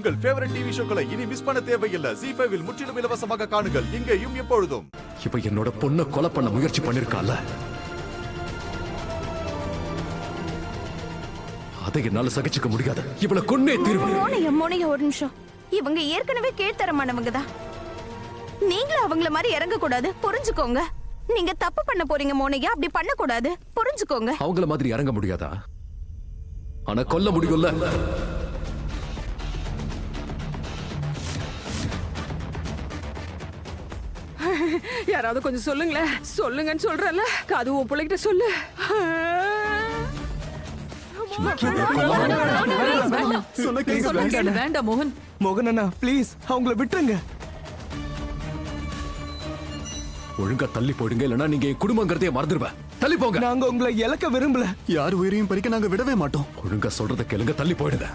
உங்கள் favourite TV ஷோக்களை இனி miss பண்ண தேவையில்லை. ZEE5 இல் முற்றிலும் இலவசமாக காணுங்கள். இங்கேயும் எப்பொழுதும். இவ என்னோட பொண்ணை கொலை பண்ண முயற்சி பண்ணிருக்கால, அதை என்னால சகிச்சுக்க முடியாது. இவளை கொன்னே தீர்வு. மோனியா ஒரு நிமிஷம். இவங்க ஏற்கனவே கீழ்த்தரமானவங்க தான். நீங்களும் அவங்கள மாதிரி இறங்க கூடாது, புரிஞ்சுக்கோங்க. நீங்க தப்பு பண்ண போறீங்க மோனியா, அப்படி பண்ண கூடாது, புரிஞ்சுக்கோங்க. அவங்கள மாதிரி இறங்க முடியாதா? ஆனா கொல்ல முடியும்ல. யாராவது கொஞ்சம் சொல்லுங்களேன். சொல்லுங்கன்னு சொல்றல, அது உன் பிள்ளைகிட்ட சொல்லு. வேண்டாம் மோகன். மோகன் அண்ணா ப்ளீஸ் அவங்கள விட்டுருங்க. ஒழுங்கா தள்ளி போயிடுங்க, இல்லனா நீங்க என் குடும்பங்கிறதே மறந்துடுவேன். தள்ளி போங்க. நாங்க உங்களை இழக்க விரும்பல. யார் உயிரையும் பறிக்க நாங்க விடவே மாட்டோம். ஒழுங்கா சொல்றத கேளுங்க, தள்ளி போயிடுங்க.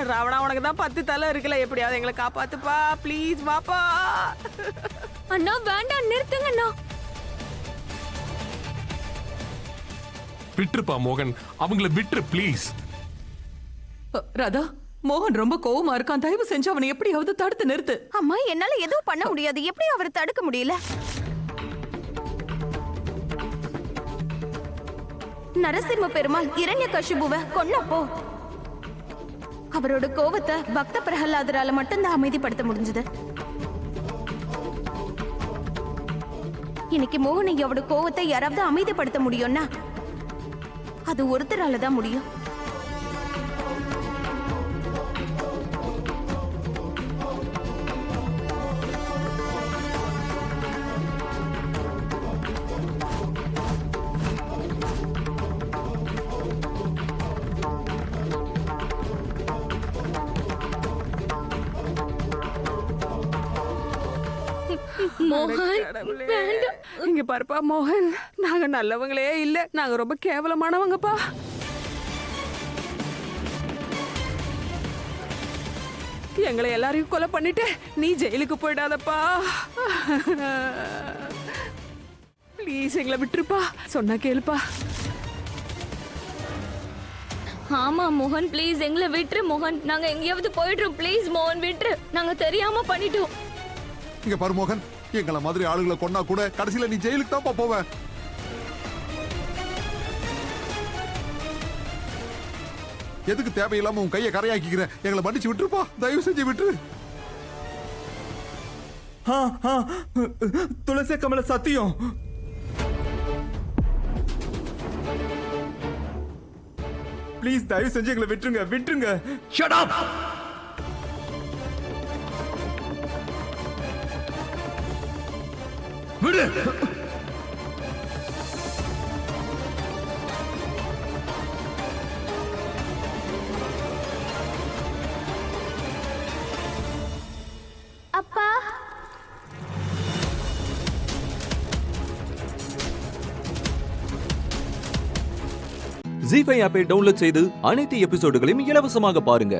ராவணா, உனக்கு தான் 10 தலை இருக்குல்ல, எப்படியாவது எங்களை காப்பாத்துப்பா ப்ளீஸ், வாப்பா. அண்ணா வேண்டாம், நிறுத்துங்க அண்ணா. விட்டுருப்பா மோகன், அவங்கள விட்டுரு ப்ளீஸ். ராதா, மோகன் ரொம்ப கோவமா இருக்கான். தயவு செஞ்சு அவனை எப்படியாவது தடுத்து நிறுத்து. அம்மா, என்னால எதுவும் பண்ண முடியாது. எப்படி அவரை தடுக்க முடியல? நரசிம்ம பெருமாள் இரண்யகசிபுவை கொன்னப்போ அவரோட கோவத்தை பக்த பிரகலாதரால மட்டும்தான் அமைதிப்படுத்த முடிஞ்சது. இன்னைக்கு மோகனையோட கோவத்தை யாராவது அமைதிப்படுத்த முடியும்னா அது ஒருத்தரால தான் முடியும். இங்க பாருப்பா மோகன், நாங்க நல்லவங்களே இல்ல, நாங்க ரொம்ப கேவலமானவங்கப்பா. எங்களை எல்லாரையும் கொலை பண்ணிட்டு நீ ஜெயிலுக்கு போயிடாதப்பா. ப்ளீஸ் எங்களை விட்டுருப்பா, சொன்னா கேளுப்பா. ஆமா மோகன், ப்ளீஸ் எங்களை விட்டுரு மோகன். நாங்க எங்கேயாவது போயிடுறோம். ப்ளீஸ் மோகன் விட்டுரு, நாங்க தெரியாம பண்ணிட்டோம். இங்க பாரு மோகன், எங்களை மாதிரி ஆளுகளை கொன்னா கூட கடைசியில நீ ஜெயிலுக்கு தான் போவ. எதுக்கு தேவையில்லாம உன் கையை கரையாக்கிக்கிறேன். எங்களை மன்னிச்சு விட்டுருப்பா, தயவு செஞ்சு விட்டுரு. துளசி கமல சத்தியம். ப்ளீஸ் தயவு செஞ்சு எங்களை விட்டுருங்க, விட்டுருங்க. Shut up! விடு. அப்பா, ZEE5 ஆப்பை டவுன்லோட் செய்து அனைத்து எபிசோடுகளையும் இலவசமாக பாருங்க.